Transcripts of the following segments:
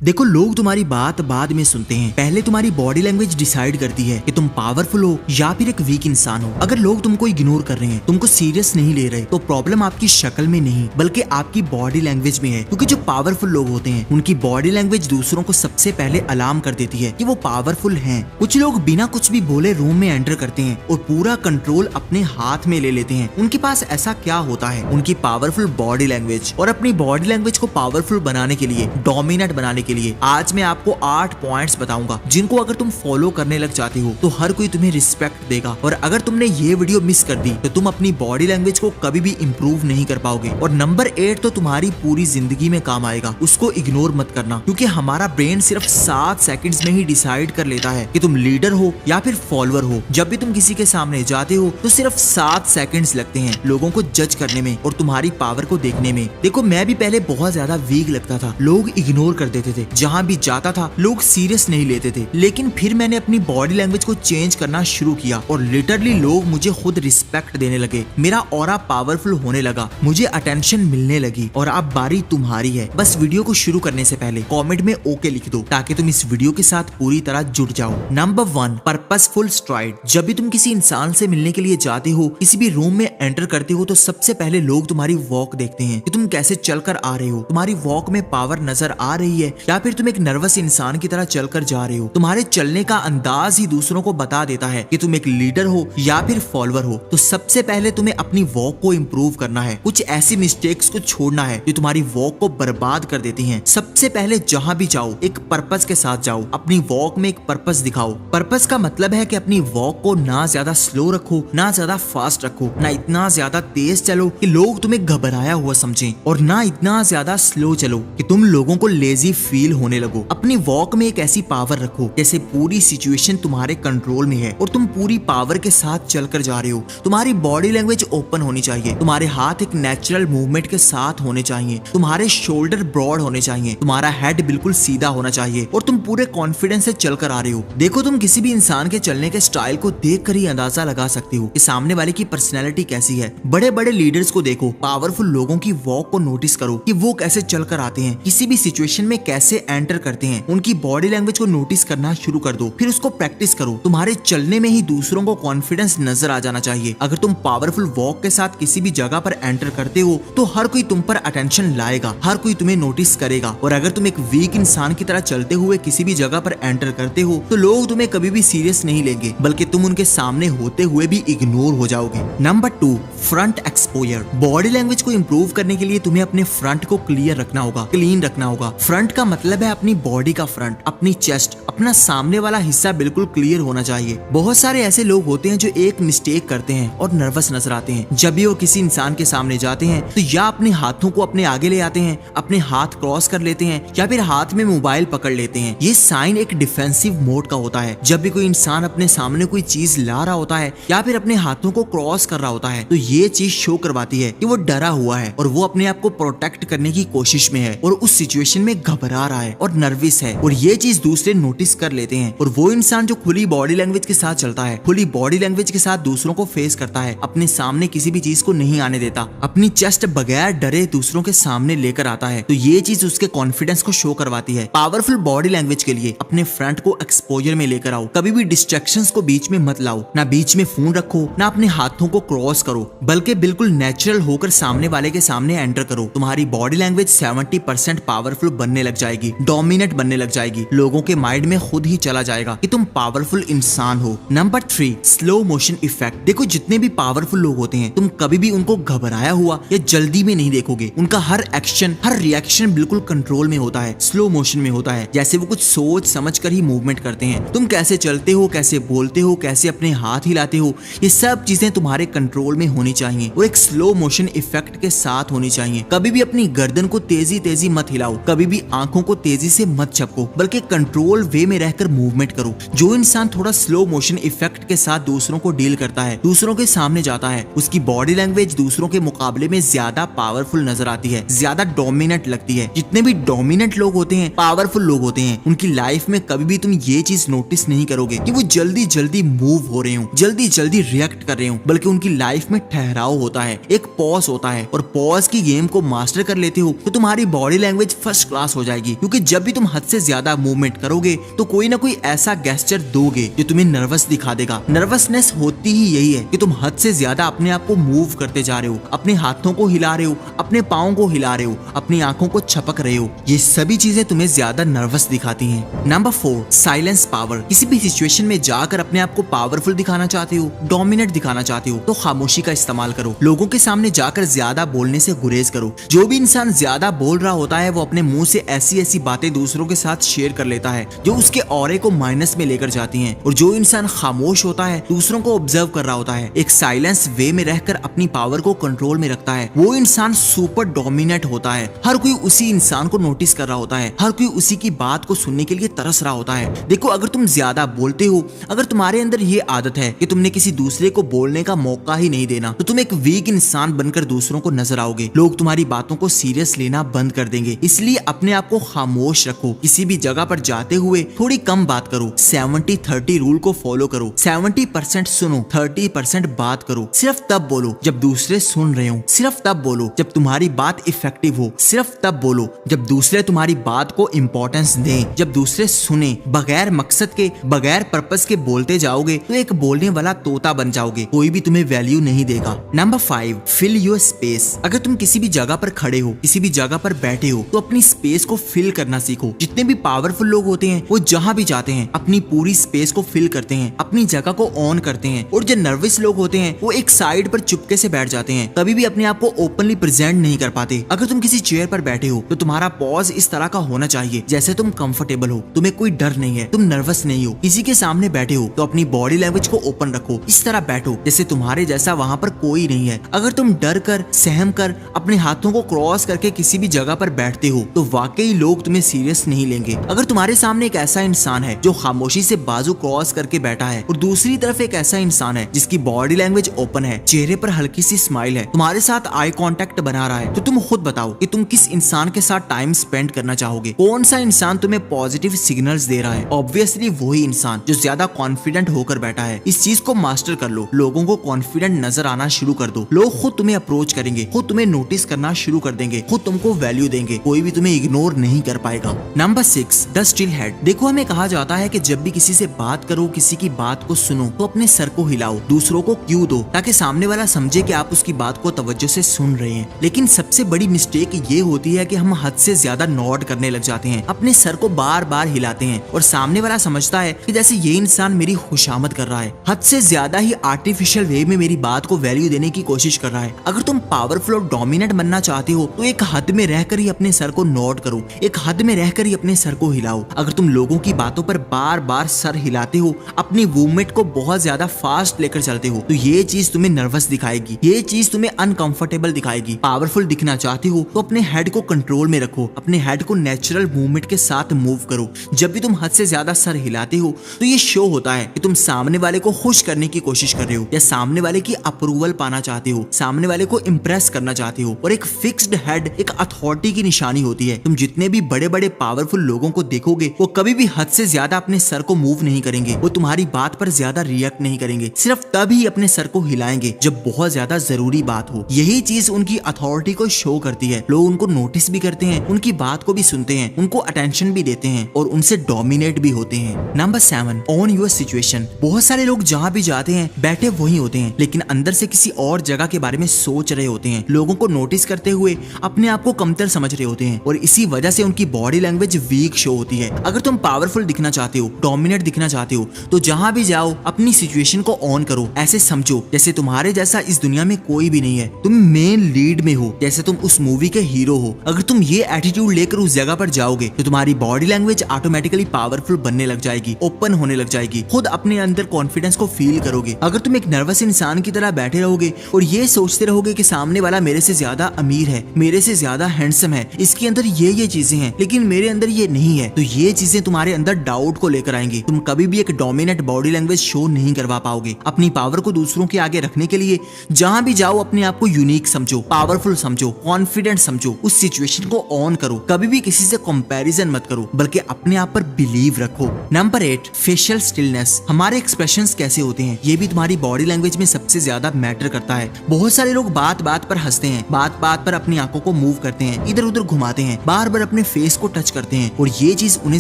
देखो, लोग तुम्हारी बात बाद में सुनते हैं, पहले तुम्हारी बॉडी लैंग्वेज डिसाइड करती है कि तुम पावरफुल हो या फिर एक वीक इंसान हो। अगर लोग तुमको इग्नोर कर रहे हैं, तुमको सीरियस नहीं ले रहे, तो प्रॉब्लम आपकी शक्ल में नहीं बल्कि आपकी बॉडी लैंग्वेज में है। क्योंकि जो पावरफुल लोग होते हैं उनकी बॉडी लैंग्वेज दूसरों को सबसे पहले अलार्म कर देती है कि वो पावरफुल हैं। कुछ लोग बिना कुछ भी बोले रूम में एंटर करते हैं और पूरा कंट्रोल अपने हाथ में ले लेते हैं। उनके पास ऐसा क्या होता है? उनकी पावरफुल बॉडी लैंग्वेज। और अपनी बॉडी लैंग्वेज को पावरफुल बनाने के लिए, डोमिनेट बनाने के लिए आज मैं आपको 8 पॉइंट्स बताऊंगा जिनको अगर तुम फॉलो करने लग जाते हो तो हर कोई तुम्हें रिस्पेक्ट देगा। और अगर तुमने ये वीडियो मिस कर दी तो तुम अपनी बॉडी लैंग्वेज को कभी भी इंप्रूव नहीं कर पाओगे। और नंबर 8 तो तुम्हारी पूरी जिंदगी में काम आएगा, उसको इग्नोर मत करना। क्योंकि हमारा ब्रेन सिर्फ 7 सेकंड्स में ही डिसाइड कर लेता है कि तुम लीडर हो या फिर फॉलोअर हो। जब भी तुम किसी के सामने जाते हो तो सिर्फ 7 सेकंड्स लगते हैं लोगों को जज करने में और तुम्हारी पावर को देखने में। देखो, मैं भी पहले बहुत ज्यादा वीक लगता था, लोग इग्नोर कर देते थे, जहां भी जाता था लोग सीरियस नहीं लेते थे। लेकिन फिर मैंने अपनी बॉडी लैंग्वेज को चेंज करना शुरू किया और लिटरली लोग मुझे खुद रिस्पेक्ट देने लगे। मेरा ऑरा पावरफुल होने लगा, मुझे अटेंशन मिलने लगी। और अब बारी तुम्हारी है। बस वीडियो को शुरू करने से पहले कमेंट में ओके लिख दो ताकि तुम इस वीडियो के साथ पूरी तरह जुड़ जाओ। Number 1, purposeful STRIDE. जब भी तुम किसी इंसान से मिलने के लिए जाते हो, किसी भी रूम में एंटर करते हो, तो सबसे पहले लोग तुम्हारी वॉक देखते हैं कि तुम कैसे चलकर आ रहे हो। तुम्हारी वॉक में पावर नजर आ रही है या फिर तुम एक नर्वस इंसान की तरह चलकर जा रहे हो। तुम्हारे चलने का अंदाज ही दूसरों को बता देता है कि तुम एक लीडर हो या फिर फॉलोअर हो। तो सबसे पहले तुम्हें अपनी वॉक को इम्प्रूव करना है। कुछ ऐसी मिस्टेक्स को छोड़ना है जो तुम्हारी वॉक को बर्बाद कर देती हैं। सबसे पहले जहां भी जाओ एक पर्पस के साथ जाओ। अपनी वॉक में एक पर्पस दिखाओ। पर्पस का मतलब है कि अपनी वॉक को ना ज्यादा स्लो रखो, ना ज्यादा फास्ट रखो, ना इतना ज्यादा तेज चलो कि लोग तुम्हें घबराया हुआ समझें, और ना इतना ज्यादा स्लो चलो कि तुम लोगों को लेजी फील होने लगो। अपनी वॉक में एक ऐसी पावर रखो जैसे पूरी सिचुएशन तुम्हारे कंट्रोल में है और तुम पूरी पावर के साथ चलकर जा रहे हो। तुम्हारी बॉडी लैंग्वेज ओपन होनी चाहिए, तुम्हारे हाथ एक नेचुरल मूवमेंट के साथ होने चाहिए, तुम्हारे शोल्डर ब्रॉड होने चाहिए, तुम्हारा हेड बिल्कुल सीधा होना चाहिए और तुम पूरे कॉन्फिडेंस से चलकर आ रहे हो। देखो, तुम किसी भी इंसान के चलने के स्टाइल को देखकर ही अंदाजा लगा सकते हो कि सामने वाले की पर्सनैलिटी कैसी है। बड़े बड़े लीडर्स को देखो, पावरफुल लोगों की वॉक को नोटिस करो कि वो कैसे चलकर आते हैं, किसी भी सिचुएशन में कैसे एंटर करते हैं। उनकी बॉडी लैंग्वेज को नोटिस करना शुरू कर दो, फिर उसको प्रैक्टिस करो। तुम्हारे चलने में ही दूसरों को कॉन्फिडेंस नजर आ जाना चाहिए। अगर तुम पावरफुल वॉक के साथ किसी भी जगह पर एंटर करते हो तो हर कोई तुम पर अटेंशन लाएगा, हर कोई तुम्हें नोटिस करेगा। और अगर तुम एक वीक इंसान की तरह चलते हुए किसी भी जगह पर एंटर करते हो तो लोग तुम्हें कभी भी सीरियस नहीं लेंगे, बल्कि तुम उनके सामने होते हुए भी इग्नोर हो जाओगे। Number 2, front exposure. Body language को इंप्रूव करने के लिए तुम्हें अपने फ्रंट को क्लियर रखना होगा, क्लीन रखना होगा। फ्रंट का मतलब है अपनी बॉडी का फ्रंट, अपनी चेस्ट, अपना सामने वाला हिस्सा बिल्कुल क्लियर होना चाहिए। बहुत सारे ऐसे लोग होते हैं जो एक मिस्टेक करते हैं और नर्वस नजर आते हैं। जब भी वो किसी इंसान के सामने जाते हैं तो या अपने हाथों को अपने आगे ले आते हैं, अपने हाथ क्रॉस कर लेते हैं, या फिर हाथ में मोबाइल पकड़ लेते हैं। ये साइन एक डिफेंसिव मोड का होता है। जब भी कोई इंसान अपने सामने कोई चीज ला रहा होता है या फिर अपने हाथों को क्रॉस कर रहा होता है तो ये चीज शो करवाती है कि वो डरा हुआ है और वो अपने आप को प्रोटेक्ट करने की कोशिश में है और उस सिचुएशन में घबरा रहा है और नर्वस है। और ये चीज दूसरे नोटिस कर लेते हैं। और वो इंसान जो खुली बॉडी लैंग्वेज के साथ चलता है, खुली बॉडी लैंग्वेज के साथ दूसरों को फेस करता है, अपने सामने किसी भी चीज को नहीं आने देता, अपनी चेस्ट बगैर डरे दूसरों के सामने लेकर आता है, तो ये चीज उसके कॉन्फिडेंस को शो करवाती है। पावरफुल बॉडी लैंग्वेज के लिए अपने फ्रंट को एक्सपोजर में लेकर आओ। कभी भी डिस्ट्रैक्शंस को बीच में मत लाओ, ना बीच में फोन रखो, ना अपने हाथों को क्रॉस करो, बल्कि बिल्कुल नेचुरल होकर सामने वाले के सामने एंटर करो। तुम्हारी बॉडी लैंग्वेज 70% पावरफुल बनने लग जाएगी, डोमिनेट बनने लग जाएगी। लोगों के माइंड में खुद ही चला जाएगा कि तुम पावरफुल इंसान हो। Number 3, slow motion effect. देखो, जितने भी पावरफुल लोग होते हैं तुम कभी भी उनको घबराया हुआ या जल्दी में नहीं देखोगे। उनका हर एक्शन, हर रिएक्शन बिल्कुल कंट्रोल में होता है, स्लो मोशन में होता है, जैसे वो कुछ सोच समझ कर ही मूवमेंट करते हैं। तुम कैसे चलते हो, कैसे बोलते हो, कैसे अपने हाथ हिलाते हो, ये सब चीजें तुम्हारे कंट्रोल में होनी चाहिए और एक स्लो मोशन इफेक्ट के साथ होनी चाहिए। कभी भी अपनी गर्दन को तेजी तेजी मत हिलाओ, कभी भी आंखों को तेजी से मत झपको, बल्कि कंट्रोल वे में रहकर मूवमेंट करो। जो इंसान थोड़ा स्लो मोशन इफेक्ट के साथ दूसरों को डील करता है, दूसरों के सामने जाता है, उसकी बॉडी लैंग्वेज दूसरों के मुकाबले में ज्यादा पावरफुल नजर आती है, ज्यादा डोमिनेंट लगती है। जितने भी डोमिनेंट लोग होते हैं, पावरफुल लोग होते हैं, उनकी लाइफ में कभी भी तुम ये चीज नोटिस नहीं करोगे कि वो जल्दी जल्दी मूव हो रहे हो, जल्दी जल्दी रिएक्ट कर रहे हो, बल्कि उनकी लाइफ में ठहराव होता है, एक पॉज होता है। और पॉज की गेम को मास्टर कर लेते हो तो तुम्हारी बॉडी लैंग्वेज फर्स्ट क्लास हो जाएगी। क्योंकि जब भी तुम हद से ज्यादा मूवमेंट करोगे तो कोई ना कोई ऐसा गेस्चर दोगे जो तुम्हें नर्वस दिखा देगा। नर्वसनेस होती ही यही है कि तुम हद से ज्यादा अपने आप को मूव करते जा रहे हो, अपने हाथों को हिला रहे हो, अपने पाँव को हिला रहे हो, अपनी आंखों को छपक रहे हो। ये सभी चीजें तुम्हें ज्यादा नर्वस दिखाती हैं। Number 4, silence power. किसी भी सिचुएशन में जाकर अपने आप को पावरफुल दिखाना चाहते हो, डोमिनेट दिखाना चाहते हो, तो खामोशी का इस्तेमाल करो। लोगों के सामने जाकर ज्यादा बोलने से गुरेज करो। जो भी इंसान ज्यादा बोल रहा होता है वो अपने मुंह से ऐसी ऐसी बातें दूसरों के साथ शेयर कर लेता है जो उसके ऑरे को माइनस में लेकर जाती हैं। और जो इंसान खामोश होता है, दूसरों को ऑब्जर्व कर रहा होता है, एक साइलेंस वे में रहकर अपनी पावर को कंट्रोल में रखता है, वो इंसान सुपर डोमिनेट होता है। हर कोई उसी इंसान को नोटिस कर रहा होता है, हर कोई उसी की बात को सुनने के लिए तरस रहा होता है। देखो, अगर तुम ज्यादा बोलते हो, अगर तुम्हारे अंदर ये आदत है कि तुमने किसी दूसरे को बोलने का मौका ही नहीं देना, तो तुम एक वीक इंसान बनकर दूसरों को नजर आओगे। लोग तुम्हारी बातों को सीरियस लेना बंद कर देंगे। इसलिए अपने आप को खामोश रखो। किसी भी जगह पर जाते हुए थोड़ी कम बात करो। 70-30 रूल को फॉलो करो। 70% सुनो, 30% बात करो। सिर्फ तब बोलो जब दूसरे सुन रहे हो, सिर्फ तब बोलो जब तुम्हारी बात इफेक्टिव हो, सिर्फ तब बोलो जब दूसरे तुम्हारी बात को इंपॉर्टेंस दें, जब दूसरे सुने। बगैर मकसद के, बगैर पर्पस के बोलते जाओगे तो एक बोलने वाला तोता बन जाओगे, कोई भी तुम्हें वैल्यू नहीं देगा। Number 5, fill your space. अगर तुम किसी भी जगह पर खड़े हो, किसी भी जगह पर बैठे हो, तो अपनी स्पेस को फिल करना सीखो। जितने भी पावरफुल लोग होते हैं वो जहां भी जाते हैं अपनी पूरी स्पेस को फिल करते हैं, अपनी जगह को ऑन करते हैं। और जो नर्वस लोग होते हैं वो एक साइड पर चुपके से बैठ जाते हैं, कभी भी अपने आप को ओपनली प्रेजेंट नहीं कर पाते। अगर तुम किसी चेयर पर बैठे हो तो तुम्हारा पॉज इस तरह का होना चाहिए जैसे तुम कंफर्टेबल हो, तुम्हें कोई डर नहीं है, तुम नर्वस नहीं हो। किसी के सामने बैठे हो तो अपनी बॉडी लैंग्वेज को ओपन रखो, इस तरह बैठो जैसे तुम्हारे जैसा वहां पर कोई नहीं है। अगर तुम डर कर, सहम कर, अपने हाथों को क्रॉस करके किसी भी जगह पर बैठते हो तो वाकई लोग तुम्हें सीरियस नहीं लेंगे। अगर तुम्हारे सामने एक ऐसा इंसान है जो खामोशी से बाजू क्रॉस करके बैठा है और दूसरी तरफ एक ऐसा इंसान है जिसकी बॉडी लैंग्वेज ओपन है, चेहरे पर हल्की सी स्माइल है, तुम्हारे साथ आई कांटेक्ट बना रहा है, तो तुम खुद बताओ कि तुम किस इंसान के साथ टाइम स्पेंड करना चाहोगे। कौन सा इंसान तुम्हें पॉजिटिव सिग्नल्स दे रहा है? ऑब्वियसली वही इंसान जो ज्यादा कॉन्फिडेंट होकर बैठा है। इस चीज को मास्टर कर लो। लोगों को कॉन्फिडेंट नजर आना शुरू कर दो। लोग खुद तुम्हें अप्रोच करेंगे, खुद तुम्हें नोटिस करना शुरू कर देंगे, खुद तुमको वैल्यू देंगे, कोई भी तुम्हें इग्नोर नहीं कर पाएगा। Number 6, the still head. देखो, हमें कहा जाता है कि जब भी किसी से बात करो, किसी की बात को सुनो तो अपने सर को हिलाओ, दूसरों को क्यों दो, ताकि सामने वाला समझे कि आप उसकी बात को तवज्जो से सुन रहे हैं। लेकिन सबसे बड़ी मिस्टेक ये होती है कि हम हद से ज्यादा नॉड करने लग जाते हैं, अपने सर को बार बार हिलाते हैं और सामने वाला समझता है कि जैसे ये इंसान मेरी खुशामद कर रहा है, हद से ज्यादा ही आर्टिफिशियल वे में मेरी बात को वैल्यू देने की कोशिश कर रहा है। अगर तुम पावरफुल और डोमिनेट बनना चाहते हो तो एक हद में रहकर ही अपने सर को नॉड करो, एक हद में रहकर ही अपने सर को हिलाओ। अगर तुम लोगों की बातों पर बार बार सर हिलाते हो, अपनी मूवमेंट को बहुत ज्यादा फास्ट लेकर चलते हो, तो ये चीज तुम्हें नर्वस दिखाएगी, ये चीज तुम्हें अनकंफर्टेबल दिखाएगी। पावरफुल दिखना चाहते हो तो अपने हेड को कंट्रोल में रखो, अपने हेड को नेचुरल मूवमेंट के साथ मूव करो। जब भी तुम हद से ज्यादा सर हिलाते हो तो ये शो होता है कि तुम सामने वाले को खुश करने की कोशिश कर रहे हो या सामने वाले की अप्रूवल पाना चाहते हो, सामने वाले को इम्प्रेस करना चाहते हो। और एक फिक्स्ड हेड एक अथॉरिटी की निशानी होती है। तुम जितने भी बड़े बड़े पावरफुल लोगों को देखोगे वो कभी भी हद से ज्यादा अपने सर को मूव नहीं करेंगे, वो तुम्हारी बात पर ज्यादा रिएक्ट नहीं करेंगे, सिर्फ तभी अपने सर को हिलाएंगे जब बहुत ज्यादा जरूरी बात हो। यही चीज उनकी अथॉरिटी को शो करती है। लोग उनको नोटिस भी करते हैं, उनकी बात को भी सुनते हैं, उनको अटेंशन भी देते हैं और उनसे डोमिनेट भी होते हैं। Number 7, own your situation. बहुत सारे लोग जहाँ भी जाते हैं बैठे वही होते हैं, लेकिन अंदर से किसी और जगह के बारे में सोच रहे होते हैं। लोगों को नोटिस करते हुए अपने आप को कमतर समझ रहे होते हैं और इसी वजह से उनकी बॉडी लैंग्वेज वीक शो होती है। अगर तुम पावरफुल दिखना चाहते हो, डोमिनेट दिखना चाहते हो, तो जहाँ भी जाओ अपनी सिचुएशन को ऑन करो। ऐसे समझो जैसे तुम्हारे जैसा इस दुनिया में कोई भी नहीं है, तुम मेन लीड में हो, जैसे तुम उस मूवी के हीरो हो। अगर तुम ये एटीट्यूड लेकर उस जगह पर जाओगे तो तुम्हारी बॉडी लैंग्वेज ऑटोमेटिकली पावरफुल बनने लग जाएगी, ओपन होने लग जाएगी, खुद अपने अंदर कॉन्फिडेंस को फील करोगे। अगर तुम एक नर्वस इंसान की तरह बैठे रहोगे और ये सोचते रहोगे कि सामने वाला मेरे से ज्यादा अमीर है, मेरे से ज्यादा हैंडसम है, इसके अंदर ये चीजें हैं लेकिन मेरे अंदर ये नहीं है, तो ये चीजें तुम्हारे अंदर डाउट को लेकर आएंगी। तुम कभी भी एक डोमिनेट बॉडी लैंग्वेज शो नहीं करवा पाओगे। अपनी पावर को दूसरों के आगे रखने के लिए जहां भी जाओ अपने आप को यूनिक समझो, पावरफुल समझो, कॉन्फिडेंट समझो, उस सिचुएशन को ऑन करो। कभी भी किसी से कंपैरिजन मत करो बल्कि अपने आप पर बिलीव रखो। Number 8, facial stillness. हमारे एक्सप्रेशंस कैसे होते हैं ये भी तुम्हारी बॉडी लैंग्वेज में सबसे ज्यादा मैटर करता है। बहुत सारे लोग बात बात पर हंसते हैं, बात बात पर अपनी आंखों को मूव करते हैं, इधर उधर घुमाते हैं, बार बार अपने फेस को टच करते हैं और ये चीज उन्हें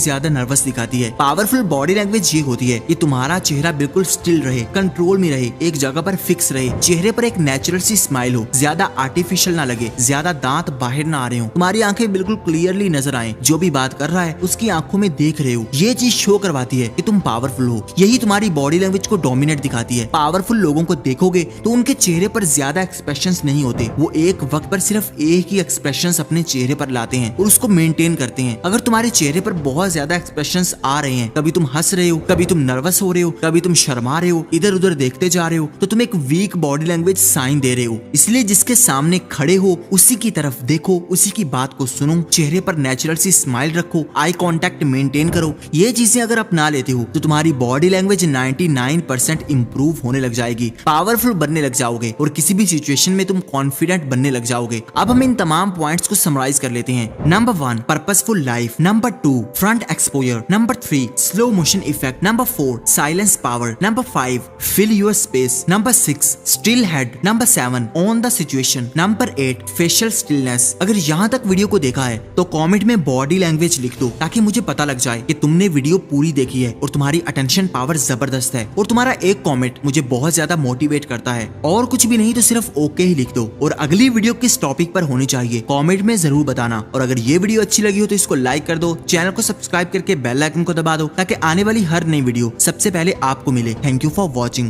ज्यादा नर्वस दिखाती है। पावरफुल बॉडी लैंग्वेज ये होती है कि तुम्हारा चेहरा बिल्कुल स्टिल रहे, कंट्रोल में रहे, एक जगह पर फिक्स रहे, चेहरे पर एक नेचुरल सी स्माइल हो, ज्यादा आर्टिफिशियल ना लगे, ज्यादा दांत बाहर ना आ रहे हो, तुम्हारी आंखें बिल्कुल क्लियरली नजर आए, जो भी बात कर रहा है उसकी आंखों में देख रहे हो। ये चीज शो करवाती है कि तुम पावरफुल हो। यही तुम्हारी बॉडी लैंग्वेज को डोमिनेट दिखाती है। पावरफुल लोगों को देखोगे तो उनके चेहरे पर ज्यादा एक्सप्रेशंस नहीं होते, वो एक वक्त पर सिर्फ एक ही एक्सप्रेशंस अपने चेहरे पर लाते हैं और उसको मेंटेन करते हैं। अगर तुम्हारे चेहरे पर बहुत ज्यादा एक्सप्रेशंस आ रहे हैं, कभी तुम हंस रहे हो, कभी तुम नर्वस हो रहे हो, कभी तुम शर्मा रहे हो, इधर उधर देखते जा रहे हो, तो तुम एक वीक बॉडी लैंग्वेज साइन दे रहे हो। इसलिए जिसके सामने खड़े हो उसी की तरफ देखो, उसी की बात को सुनो, चेहरे पर नेचुरल सी स्माइल रखो, आई कांटेक्ट मेंटेन करो। ये चीजें अगर अपना लेते हो तो तुम्हारी बॉडी लैंग्वेज 99% इंप्रूव होने लग जाएगी, पावरफुल बनने लग जाओगे और किसी भी सिचुएशन में तुम कॉन्फिडेंट बनने लग जाओगे। अब हम इन तमाम पॉइंट्स को समराइज कर लेते हैं। Number 1 purposeful life, number 2 front exposure, number 3 slow motion effect, number 4 silence power, number 5 fill your space, number 6 still head, number 7 on the situation, number 8 facial stillness. अगर यहाँ तक वीडियो को देखा है तो कमेंट में बॉडी लैंग्वेज लिख दो ताकि मुझे पता लग जाए कि तुमने वीडियो पूरी देखी है और तुम्हारी अटेंशन पावर जबरदस्त है। और तुम्हारा एक कमेंट मुझे बहुत ज्यादा मोटिवेट करता है। और कुछ भी नहीं तो सिर्फ ओके ही लिख दो। और अगली वीडियो किस टॉपिक पर होनी चाहिए कमेंट में जरूर बताना। और अगर ये वीडियो अच्छी लगी हो तो इसको लाइक कर दो, चैनल को सब्सक्राइब करके बेल आइकन को दबा दो ताकि आने वाली हर नई वीडियो सबसे पहले आपको मिले। Thank you for watching.